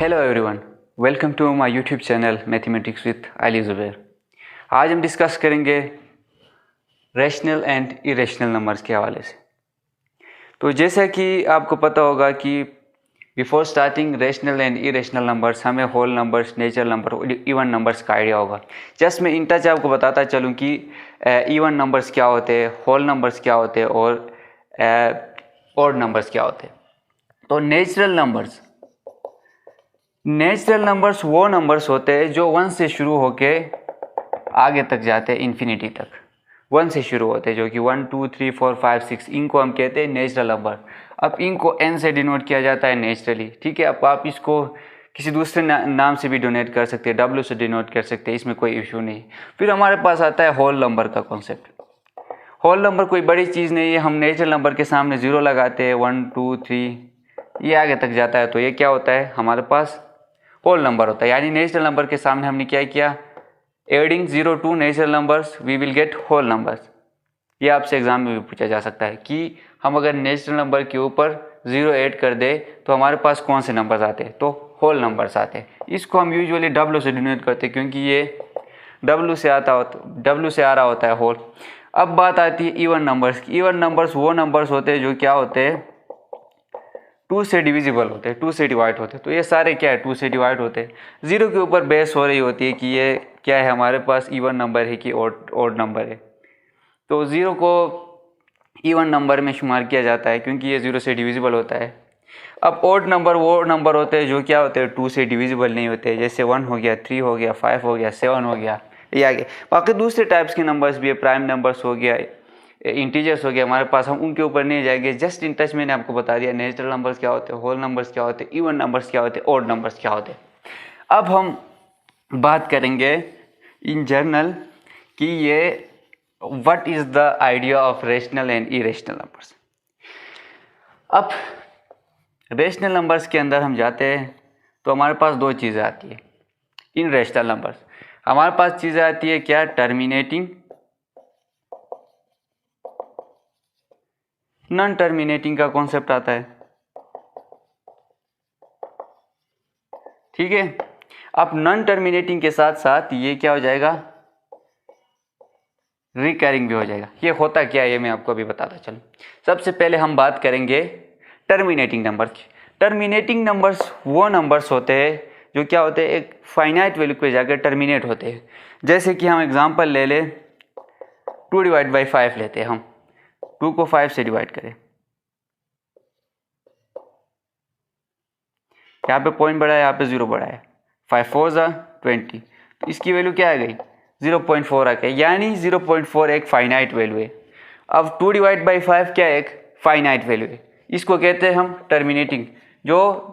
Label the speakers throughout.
Speaker 1: Hello everyone, welcome to my YouTube channel mathematics with Ali Zubair. आज हम discuss करेंगे rational and irrational numbers के हवाले से। तो जैसा कि आपको पता होगा कि before starting rational and irrational numbers हमें होल नंबर्स, नेचुरल नंबर और इवन नंबर्स का आइडिया होगा। जस्ट मैं इन टच आपको बताता चलूँ कि इवन नंबर्स क्या होते हैं, होल नंबर्स क्या होते हैं और ऑड नंबर्स क्या होते हैं। तो नेचुरल नंबर्स वो नंबर्स होते हैं जो 1 से शुरू होके आगे तक जाते हैं इन्फिनिटी तक। 1 से शुरू होते हैं जो कि 1 2 3 4 5 6, इनको हम कहते हैं नेचुरल नंबर। अब इनको n से डिनोट किया जाता है नेचुरली, ठीक है। अब आप इसको किसी दूसरे नाम से भी डोनेट कर सकते हैं, w से डिनोट कर सकते हैं, इसमें कोई इशू नहीं। फिर हमारे पास आता है होल नंबर का कॉन्सेप्ट। होल नंबर कोई बड़ी चीज़ नहीं है, हम नेचुरल नंबर के सामने 0 लगाते हैं, 1 2 3 ये आगे तक जाता है, तो ये क्या होता है, हमारे पास होल नंबर होता है। यानी नेचुरल नंबर के सामने हमने क्या किया, adding 0 to natural numbers we will get whole numbers. ये आपसे एग्जाम में भी पूछा जा सकता है कि हम अगर नेचुरल नंबर के ऊपर 0 ऐड कर दे तो हमारे पास कौन से नंबर्स आते हैं, तो होल नंबर्स आते हैं। इसको हम यूजुअली w से डिनोट करते हैं क्योंकि ये w से आ रहा होता है होल। अब बात आती है इवन नंबर्स की। इवन नंबर्स वो नंबर्स होते हैं जो क्या होते हैं, 2 से डिविजिबल होते हैं, 2 से डिवाइड होते हैं। तो ये सारे क्या है, 2 से डिवाइड होते हैं। 0 के ऊपर बेस हो रही होती है कि ये क्या है, हमारे पास इवन नंबर है कि ऑड नंबर है। तो 0 को इवन नंबर में शुमार किया जाता है क्योंकि ये 0 से डिविजिबल होता है। अब ऑड नंबर वो नंबर होते हैं जो क्या होते हैं, 2 से डिविजिबल नहीं होते, जैसे 1 हो गया, 3 हो गया, 5 हो गया, 7 हो गया, ये आगे। बाकी दूसरे टाइप्स के नंबर्स भी है, प्राइम नंबर्स हो गया, इंटीजर्स हो गया हमारे पास, हम उनके ऊपर नहीं जाएंगे। जस्ट इन टच मैंने आपको बता दिया नेचुरल नंबर्स क्या होते हैं, होल नंबर्स क्या होते हैं, इवन नंबर्स क्या होते हैं, ऑड नंबर्स क्या होते हैं। अब हम बात करेंगे इन जनरल कि ये what is the idea of rational and irrational numbers. अब रेशनल नंबर्स के अंदर हम जाते हैं तो हमारे पास दो चीज़ें आती है। इन रेशनल नंबर्स हमारे पास चीज़ें आती है क्या, टर्मिनेटिंग, नॉन टर्मिनेटिंग का कॉन्सेप्ट आता है, ठीक है। अब नॉन टर्मिनेटिंग के साथ साथ ये क्या हो जाएगा, रिकरिंग भी हो जाएगा। ये होता क्या है ये मैं आपको अभी बताता चलूँ। सबसे पहले हम बात करेंगे टर्मिनेटिंग नंबर की। टर्मिनेटिंग नंबर्स वो नंबर्स होते हैं जो क्या होते हैं, एक फाइनाइट वैल्यू पे जाकर टर्मिनेट होते हैं। जैसे कि हम एग्जांपल ले ले, 2 डिवाइड बाई 5 लेते हैं, हम 2 को 5 से डिवाइड करें, यहाँ पे पॉइंट बढ़ा है, यहाँ पे 0 बढ़ा है, 5 4 20, तो इसकी वैल्यू क्या आ गई, 0.4 आ गई। यानी 0.4 एक फाइनाइट वैल्यू है। अब 2 डिवाइड बाई 5 क्या एक फाइनाइट वैल्यू है, इसको कहते हैं हम टर्मिनेटिंग। जो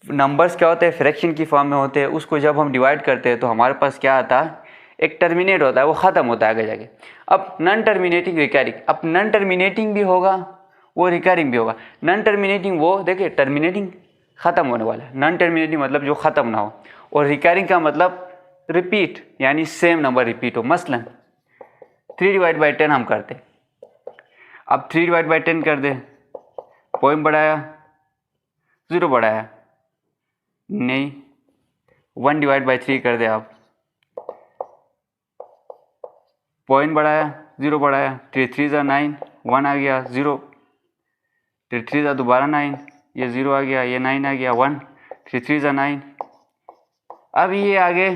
Speaker 1: नंबर्स क्या होते हैं, फ्रैक्शन की फॉर्म में होते हैं, उसको जब हम डिवाइड करते हैं तो हमारे पास क्या आता है, एक टर्मिनेट होता है, वो ख़त्म होता है आगे जाके। अब नॉन टर्मिनेटिंग, रिकरिंग। अब नॉन टर्मिनेटिंग भी होगा, वो रिकरिंग भी होगा। नॉन टर्मिनेटिंग वो देखिए, टर्मिनेटिंग ख़त्म होने वाला है, नॉन टर्मिनेटिंग मतलब जो ख़त्म ना हो, और रिकरिंग का मतलब रिपीट, यानी सेम नंबर रिपीट हो। मसलन 3 डिवाइड बाई 10 हम करते, अब 3 डिवाइड बाई 10 कर दे, पॉइंट बढ़ाया, 0 बढ़ाया नहीं, 1 डिवाइड बाई 3 कर दे आप, पॉइंट बढ़ाया, 0 बढ़ाया, 3 3 9, 1 आ गया, 0, 3 3 दोबारा 9, ये 0 आ गया, ये 9 आ गया, 1, 3 3 9। अब ये आगे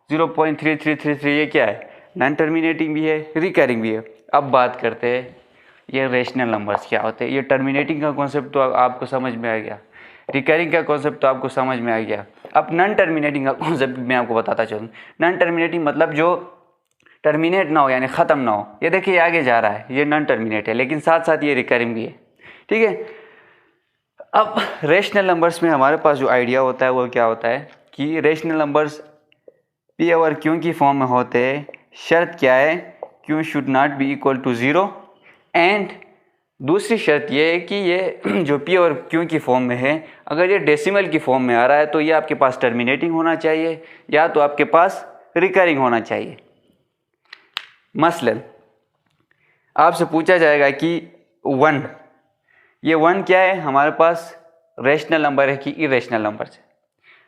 Speaker 1: 0.3333, ये क्या है, नॉन टर्मिनेटिंग भी है, रिकरिंग भी है। अब बात करते हैं ये रेशनल नंबर्स क्या होते हैं। ये टर्मिनेटिंग का कॉन्सेप्ट तो आपको समझ में आ गया, रिकरिंग का कॉन्सेप्ट तो आपको समझ में आ गया। अब नॉन टर्मिनेटिंग का कॉन्सेप्ट मैं आपको बताता चलूँ। नॉन टर्मिनेटिंग मतलब जो टर्मिनेट ना हो, यानी ख़त्म ना हो। ये देखिए आगे जा रहा है, ये नॉन टर्मिनेट है, लेकिन साथ साथ ये रिकरिंग भी है, ठीक है। अब रेशनल नंबर्स में हमारे पास जो आइडिया होता है वो क्या होता है कि रेशनल नंबर्स पी और क्यू की फॉर्म में होते हैं। शर्त क्या है, Q should not be equal to 0, and दूसरी शर्त ये है कि ये जो पी और क्यू की फॉर्म में है, अगर ये डेसिमल की फॉर्म में आ रहा है तो ये आपके पास टर्मिनेटिंग होना चाहिए या तो आपके पास रिकरिंग होना चाहिए। मसलन आपसे पूछा जाएगा कि 1, ये 1 क्या है, हमारे पास रेशनल नंबर है कि इरेशनल नंबर है।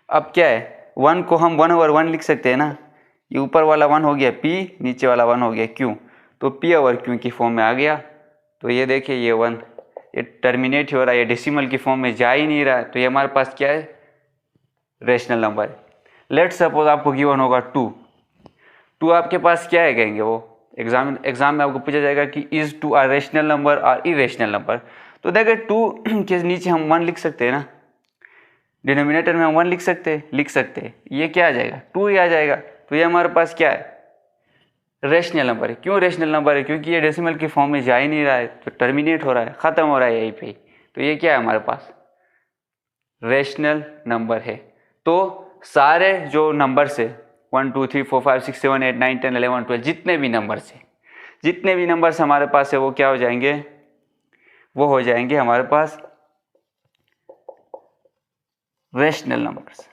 Speaker 1: अब क्या है, 1 को हम 1/1 लिख सकते हैं ना, ये ऊपर वाला 1 हो गया p, नीचे वाला 1 हो गया q, तो p/q की फॉर्म में आ गया। तो ये देखिए ये 1 ये टर्मिनेट हो रहा है, ये डेसिमल की फॉर्म में जा ही नहीं रहा है, तो ये हमारे पास क्या है, रेशनल नंबर है। लेट सपोज आपको गिवन होगा 2 आपके पास क्या है, कहेंगे वो एग्जाम में आपको पूछा जाएगा कि इज 2 आर रेशनल नंबर और इरेशनल नंबर। तो देखिए 2 के नीचे हम 1 लिख सकते हैं ना, डिनोमिनेटर में हम 1 लिख सकते हैं, ये क्या आ जाएगा, 2 ही आ जाएगा। तो ये हमारे पास क्या है, रेशनल नंबर है। क्यों रेशनल नंबर है, क्योंकि ये डेसिमल की फॉर्म में जा ही नहीं रहा है, तो टर्मिनेट हो रहा है, ख़त्म हो रहा है यहीं पे, तो ये क्या है हमारे पास, रेशनल नंबर है। तो सारे जो नंबर से 1 2 3 4 5 6 7 8 9 10 11 12 जितने भी नंबर्स हमारे पास है वो क्या हो जाएंगे, वो हो जाएंगे हमारे पास रेशनल नंबर्स।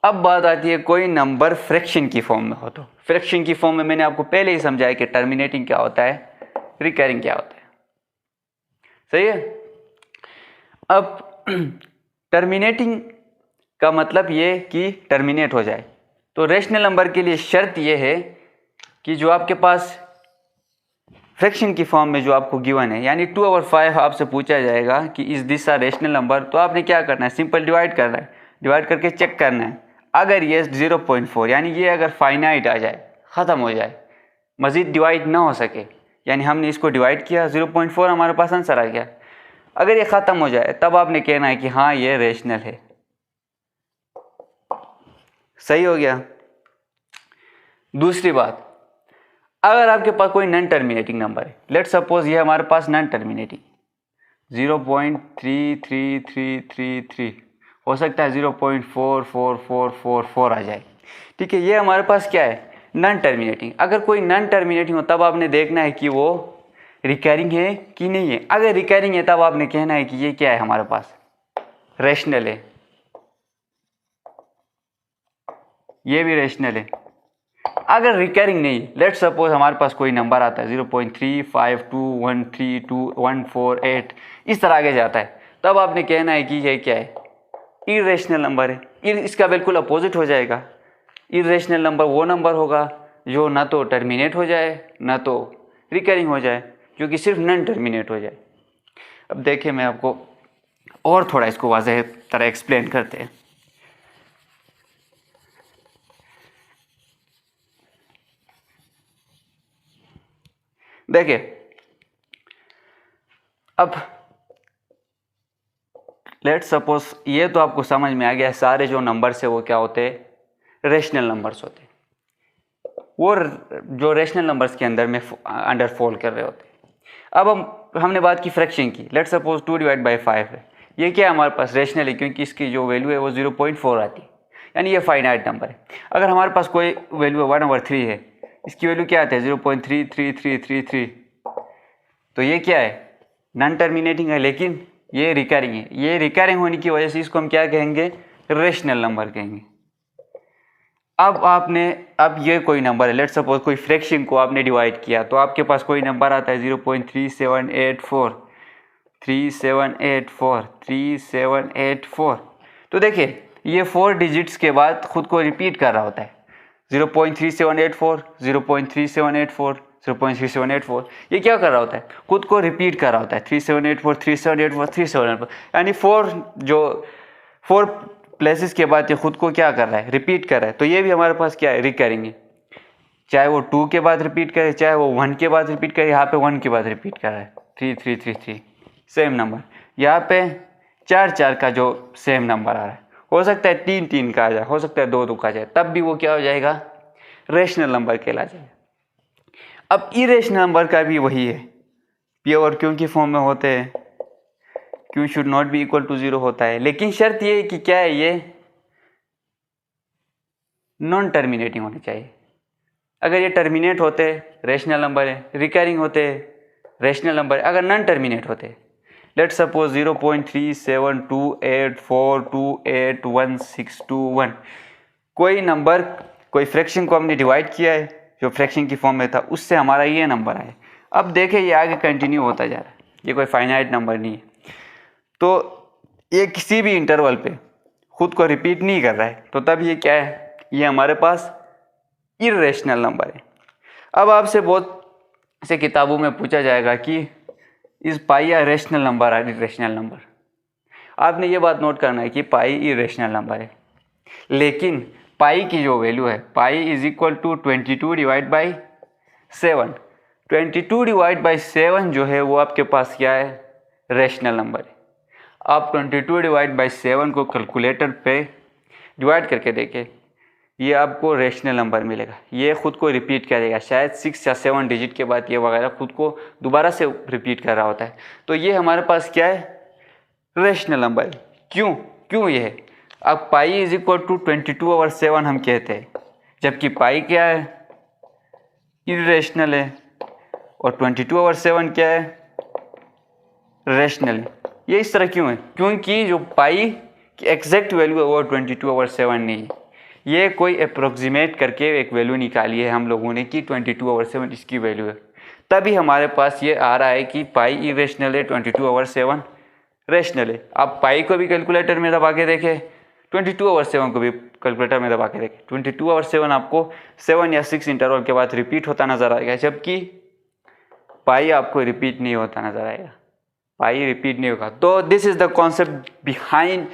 Speaker 1: अब बात आती है कोई नंबर फ्रैक्शन की फॉर्म में हो, तो फ्रैक्शन की फॉर्म में मैंने आपको पहले ही समझाया कि टर्मिनेटिंग क्या होता है, रिकरिंग क्या होता है, सही है। अब टर्मिनेटिंग का मतलब ये कि टर्मिनेट हो जाए। तो रेशनल नंबर के लिए शर्त ये है कि जो आपके पास फ्रैक्शन की फॉर्म में जो आपको गिवन है, यानी 2/5 आपसे पूछा जाएगा कि is this a rational number, तो आपने क्या करना है, सिंपल डिवाइड करना है, डिवाइड करके चेक करना है। अगर ये 0.4 यानी ये अगर फाइनाइट आ जाए, ख़त्म हो जाए, मज़ीद डिवाइड ना हो सके, यानी हमने इसको डिवाइड किया 0.4 हमारे पास आंसर आ गया, अगर ये ख़त्म हो जाए तब आपने कहना है कि हाँ ये रेशनल है, सही हो गया। दूसरी बात, अगर आपके पास कोई नॉन टर्मिनेटिंग नंबर है, लेट सपोज ये हमारे पास नॉन टर्मिनेटिंग 0.33333 हो सकता है 0.44444 आ जाए, ठीक है, ये हमारे पास क्या है, नॉन टर्मिनेटिंग। अगर कोई नॉन टर्मिनेटिंग हो तब आपने देखना है कि वो रिकरिंग है कि नहीं है। अगर रिकरिंग है तब आपने कहना है कि ये क्या है, हमारे पास रेशनल है, ये भी रेशनल है। अगर रिकरिंग नहीं, लेट सपोज हमारे पास कोई नंबर आता है 0.352132148 इस तरह आगे जाता है, तब आपने कहना है कि ये क्या है, इरेशनल नंबर है। इसका बिल्कुल अपोजिट हो जाएगा, इरेशनल नंबर वो नंबर होगा जो ना तो टर्मिनेट हो जाए ना तो रिकरिंग हो जाए, जो कि सिर्फ नॉन टर्मिनेट हो जाए। अब देखिए मैं आपको और थोड़ा इसको वाज़ेह तरह एक्सप्लेन करते हैं। देखिए अब लेट सपोज ये तो आपको समझ में आ गया, सारे जो नंबर्स है वो क्या होते हैं, रेशनल नंबर्स होते हैं, वो जो रेशनल नंबर्स के अंदर में अंडर फॉल कर रहे होते हैं। अब हमने बात की फ्रैक्शन की, लेट सपोज 2/5 है, ये क्या है हमारे पास रेशनल है, क्योंकि इसकी जो वैल्यू है वो 0.4 आती है, यानी ये फाइनाइट नंबर है। अगर हमारे पास कोई वैल्यू 1/3 है, इसकी वैल्यू क्या आती है 0.33333, तो ये क्या है, नॉन टर्मिनेटिंग है, लेकिन ये रिकरिंग है। ये रिकरिंग होने की वजह से इसको हम क्या कहेंगे, रेशनल नंबर कहेंगे। अब ये कोई नंबर है, लेट सपोज कोई फ्रैक्शन को आपने डिवाइड किया, तो आपके पास कोई नंबर आता है 0.3784, तो देखिए ये 4 डिजिट्स के बाद खुद को रिपीट कर रहा होता है, 0.3784, 0.3784, 0.3784, ये क्या कर रहा होता है, खुद को रिपीट कर रहा होता है, 3784, 3784, 3784, यानी 4 प्लेसेस के बाद ये खुद को क्या कर रहा है, रिपीट कर रहा है। तो ये भी हमारे पास क्या है, रिकरिंग है, चाहे वो 2 के बाद रिपीट करे, चाहे वो 1 के बाद रिपीट करे, यहाँ पे 1 के बाद रिपीट कर रहा है, 3333 सेम नंबर, यहाँ पे 4 का जो सेम नंबर आ रहा है, हो सकता है 3 का आ जाए, हो सकता है 2 का आ जाए, तब भी वो क्या हो जाएगा, रेशनल नंबर कहला जाएगा। अब इरेशनल नंबर का भी वही है, पी और क्यू की फॉर्म में होते हैं, Q should not be equal to 0 होता है, लेकिन शर्त ये है कि क्या है, ये नॉन टर्मिनेटिंग होनी चाहिए। अगर ये टर्मिनेट होते रेशनल नंबर है, रिकरिंग होते रेशनल नंबर है, अगर नॉन टर्मिनेट होते, लेट सपोज 0.3728428161, कोई नंबर, कोई फ्रैक्शन को हमने डिवाइड किया है जो फ्रैक्शन की फॉर्म में था, उससे हमारा ये नंबर आए। अब देखें ये आगे कंटिन्यू होता जा रहा है, ये कोई फाइनाइट नंबर नहीं है। तो ये किसी भी इंटरवल पे खुद को रिपीट नहीं कर रहा है, तो तब ये क्या है, ये हमारे पास इर्रेशनल नंबर है। अब आपसे बहुत से किताबों में पूछा जाएगा कि इस पाई या रेशनल नंबर है इर्रेशनल नंबर। आपने ये बात नोट करना है कि पाई इर्रेशनल नंबर है, लेकिन पाई की जो वैल्यू है, pi is equal to 22 divide by 7। 22 divide by 7 जो है वो आपके पास क्या है, रेशनल नंबर है। आप 22 डिवाइड बाई 7 को कैलकुलेटर पे डिवाइड करके देखें, ये आपको रेशनल नंबर मिलेगा। ये खुद को रिपीट करेगा, शायद 6 या 7 डिजिट के बाद ये वगैरह खुद को दोबारा से रिपीट कर रहा होता है। तो ये हमारे पास क्या है, रेशनल नंबर। क्यों ये है, अब पाई इज इक्वल टू 22/7 हम कहते हैं, जबकि पाई क्या है, इर्रेशनल है, और 22/7 क्या है, रेशनल है। ये इस तरह क्यों है, क्योंकि जो पाई की एग्जैक्ट वैल्यू है वो 22/7 नहीं है। ये कोई अप्रोक्सीमेट करके एक वैल्यू निकाली है हम लोगों ने कि 22/7 इसकी वैल्यू है, तभी हमारे पास ये आ रहा है कि पाई इरेशनल है, 22/7 रेशनल है। आप पाई को भी कैलकुलेटर में दबा के देखें, 22/7 को भी कैलकुलेटर में दबा के देखें, 22/7 आपको 7 या 6 इंटरवल के बाद रिपीट होता नजर आएगा, जबकि पाई आपको रिपीट नहीं होता नजर आएगा, पाई रिपीट नहीं होगा। तो this is the concept behind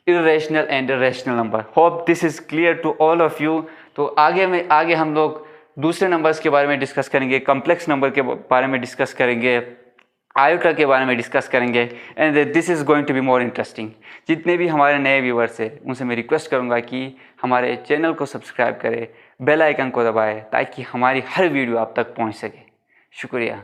Speaker 1: irrational and rational number. Hope this is clear to all of you. तो आगे हम लोग दूसरे नंबर्स के बारे में डिस्कस करेंगे, कम्प्लेक्स नंबर के बारे में डिस्कस करेंगे, आयोटा के बारे में डिस्कस करेंगे, and this is going to be more interesting. जितने भी हमारे नए व्यूवर्स हैं उनसे मैं रिक्वेस्ट करूँगा कि हमारे चैनल को सब्सक्राइब करें, बेल आइकन को दबाएं, ताकि हमारी हर वीडियो आप तक पहुँच सके। शुक्रिया।